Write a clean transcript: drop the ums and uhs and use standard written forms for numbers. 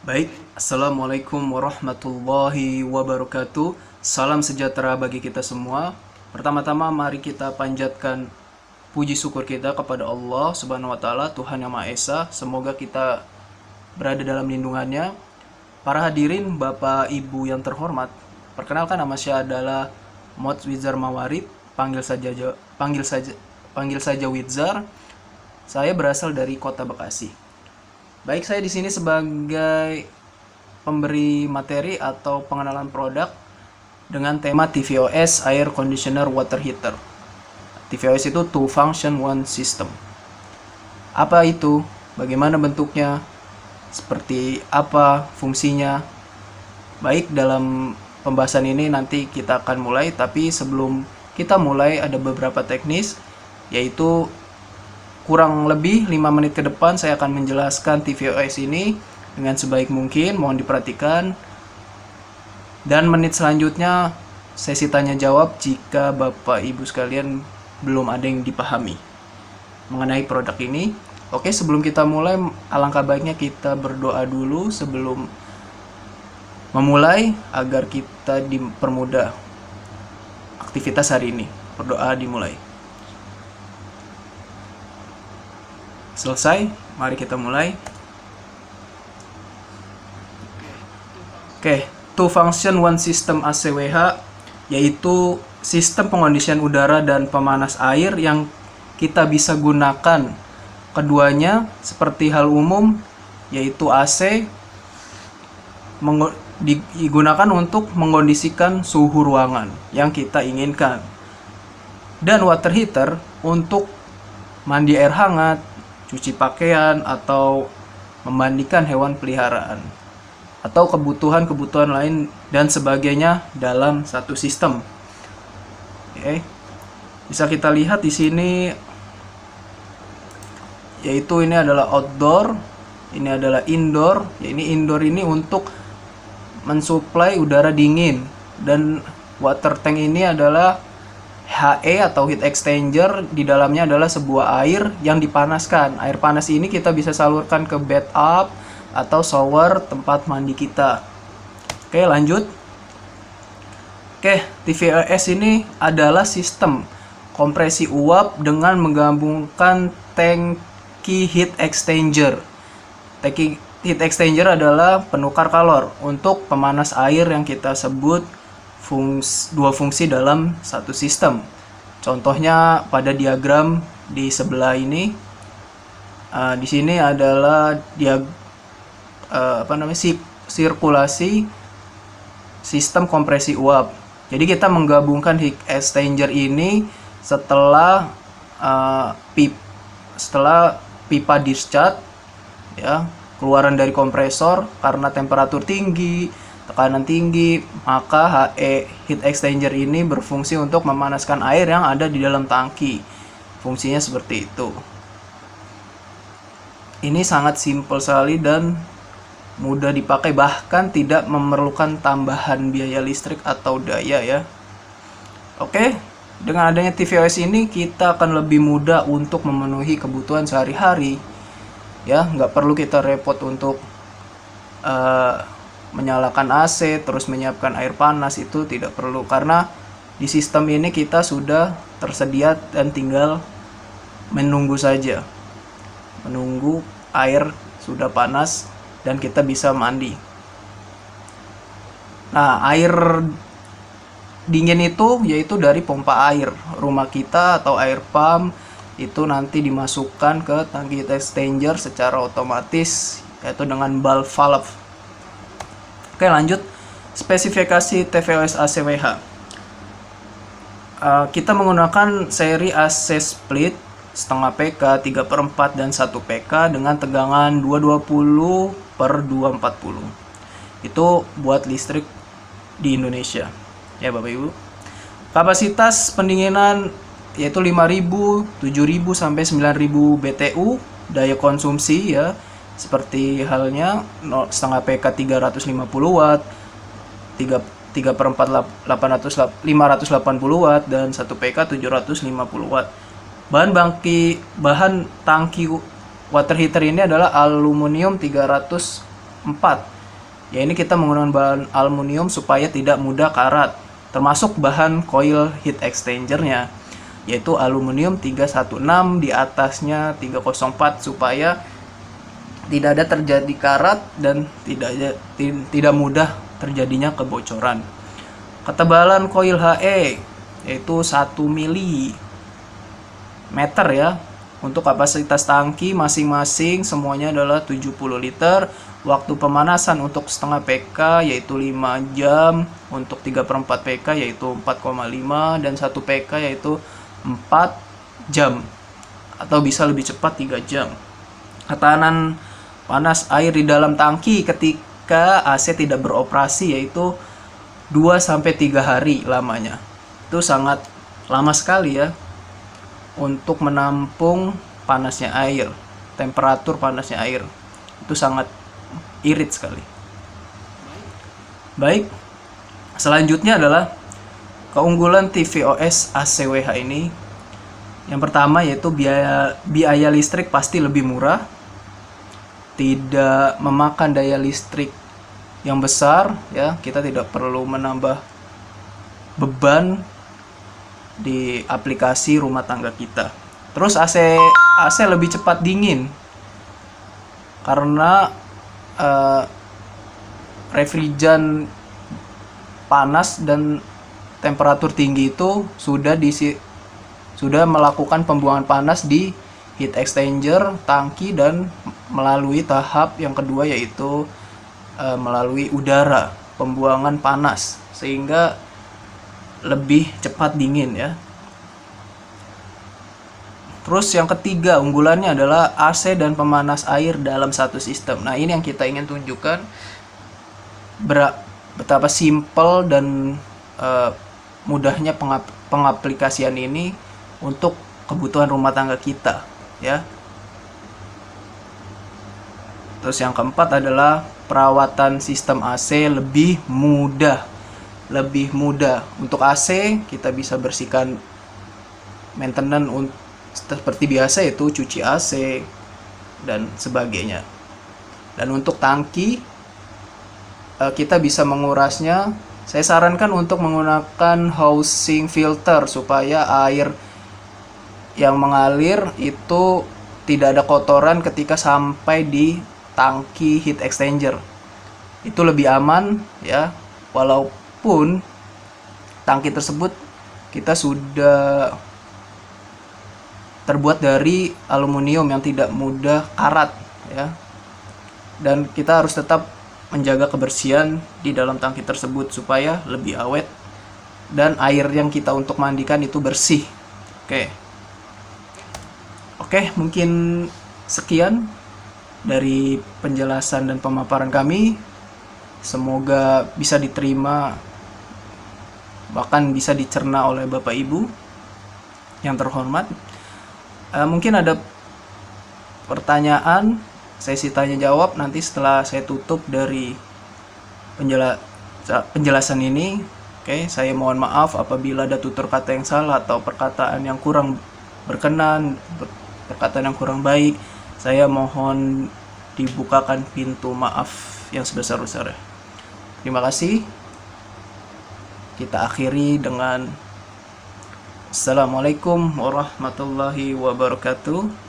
Baik, Assalamualaikum warahmatullahi wabarakatuh. Salam sejahtera bagi kita semua. Pertama-tama mari kita panjatkan puji syukur kita kepada Allah Subhanahu wa taala, Tuhan Yang Maha Esa. Semoga kita berada dalam lindungannya. Para hadirin, Bapak Ibu yang terhormat, perkenalkan nama saya adalah Wizar Mawarib, panggil saja Wizar. Saya berasal dari Kota Bekasi. Baik, saya di sini sebagai pemberi materi atau pengenalan produk dengan tema TVOS Air Conditioner Water Heater. TVOS itu Two Function One System. Apa itu? Bagaimana bentuknya? Seperti apa fungsinya? Baik, dalam pembahasan ini nanti kita akan mulai, tapi sebelum kita mulai ada beberapa teknis, yaitu kurang lebih 5 menit ke depan saya akan menjelaskan TVOS ini dengan sebaik mungkin, mohon diperhatikan. Dan menit selanjutnya sesi tanya jawab jika Bapak Ibu sekalian belum ada yang dipahami mengenai produk ini. Oke, sebelum kita mulai, alangkah baiknya kita berdoa dulu sebelum memulai agar kita dipermudah aktivitas hari ini. Berdoa dimulai. Selesai, mari kita mulai. Oke, Two Function One System ACWH, yaitu sistem pengondisian udara dan pemanas air yang kita bisa gunakan keduanya seperti hal umum, yaitu AC digunakan untuk mengondisikan suhu ruangan yang kita inginkan, dan water heater untuk mandi air hangat, cuci pakaian, atau memandikan hewan peliharaan, atau kebutuhan-kebutuhan lain dan sebagainya dalam satu sistem. Oke. Bisa kita lihat di sini, yaitu ini adalah outdoor, ini adalah indoor. Ya, ini indoor ini untuk mensuplai udara dingin, dan water tank ini adalah HE atau heat exchanger. Di dalamnya adalah sebuah air yang dipanaskan. Air panas ini kita bisa salurkan ke bathtub atau shower tempat mandi kita. Oke, lanjut. Oke, TVOS ini adalah sistem kompresi uap dengan menggabungkan tangki heat exchanger. Tangki heat exchanger adalah penukar kalor untuk pemanas air yang kita sebut dua fungsi dalam satu sistem. Contohnya pada diagram di sebelah ini. Di sini adalah sirkulasi sistem kompresi uap. Jadi kita menggabungkan heat exchanger ini setelah pipa discharge, ya, keluaran dari kompresor karena temperatur tinggi, tekanan tinggi, maka HE heat exchanger ini berfungsi untuk memanaskan air yang ada di dalam tangki. Fungsinya seperti itu. Ini sangat simpel sekali dan mudah dipakai, bahkan tidak memerlukan tambahan biaya listrik atau daya, ya. Oke, dengan adanya TVOS ini kita akan lebih mudah untuk memenuhi kebutuhan sehari-hari, ya. Nggak perlu kita repot untuk menyalakan AC terus menyiapkan air panas, itu tidak perlu, karena di sistem ini kita sudah tersedia dan tinggal menunggu saja, menunggu air sudah panas dan kita bisa mandi. Nah, air dingin itu yaitu dari pompa air rumah kita atau air pump, itu nanti dimasukkan ke tangki heat exchanger secara otomatis, yaitu dengan valve. Oke, lanjut. Spesifikasi TVOS ACWH. Kita menggunakan seri AC split setengah PK, 3/4 dan 1 PK dengan tegangan 220/240. Itu buat listrik di Indonesia, ya Bapak Ibu. Kapasitas pendinginan yaitu 5.000, 7.000 sampai 9.000 BTU. Daya konsumsi, ya, seperti halnya setengah PK 350 watt, 3/4 580 watt, dan 1 PK 750 watt. Bahan tangki water heater ini adalah aluminium 304 Ya ini kita menggunakan bahan aluminium supaya tidak mudah karat. Termasuk bahan coil heat exchanger-nya, yaitu aluminium 316, di atasnya 304, supaya tidak ada terjadi karat dan tidak mudah terjadinya kebocoran. Ketebalan coil HE yaitu 1 mm ya. Untuk kapasitas tangki masing-masing semuanya adalah 70 liter. Waktu pemanasan untuk setengah PK yaitu 5 jam, untuk 3/4 PK yaitu 4,5, dan 1 PK yaitu 4 jam, atau bisa lebih cepat 3 jam. Ketahanan panas air di dalam tangki ketika AC tidak beroperasi yaitu 2-3 hari lamanya. Itu sangat lama sekali ya untuk menampung panasnya air, temperatur panasnya air. Itu sangat irit sekali. Baik, selanjutnya adalah keunggulan TVOS ACWH ini. Yang pertama yaitu biaya listrik pasti lebih murah, tidak memakan daya listrik yang besar ya, kita tidak perlu menambah beban di aplikasi rumah tangga kita. Terus AC lebih cepat dingin karena refrigeran panas dan temperatur tinggi itu sudah melakukan pembuangan panas di heat exchanger tangki, dan melalui tahap yang kedua yaitu melalui udara, pembuangan panas, sehingga lebih cepat dingin ya. Terus yang ketiga unggulannya adalah AC dan pemanas air dalam satu sistem. Nah ini yang kita ingin tunjukkan betapa simpel dan mudahnya pengaplikasian ini untuk kebutuhan rumah tangga kita ya. Terus yang keempat adalah perawatan sistem AC lebih mudah. Untuk AC kita bisa bersihkan, maintenance seperti biasa, yaitu cuci AC dan sebagainya. Dan untuk tangki kita bisa mengurasnya. Saya sarankan untuk menggunakan housing filter supaya air yang mengalir itu tidak ada kotoran ketika sampai di tangki heat exchanger. Itu lebih aman ya, walaupun tangki tersebut kita sudah terbuat dari aluminium yang tidak mudah karat ya. Dan kita harus tetap menjaga kebersihan di dalam tangki tersebut supaya lebih awet dan air yang kita untuk mandikan itu bersih. Oke, mungkin sekian dari penjelasan dan pemaparan kami. Semoga bisa diterima, bahkan bisa dicerna oleh Bapak Ibu yang terhormat. Mungkin ada pertanyaan, sesi tanya jawab nanti setelah saya tutup dari penjelasan ini. Saya mohon maaf apabila ada tutur kata yang salah atau perkataan yang kurang berkenan, perkataan yang kurang baik. Saya mohon dibukakan pintu maaf yang sebesar-besarnya. Terima kasih. Kita akhiri dengan Assalamualaikum warahmatullahi wabarakatuh.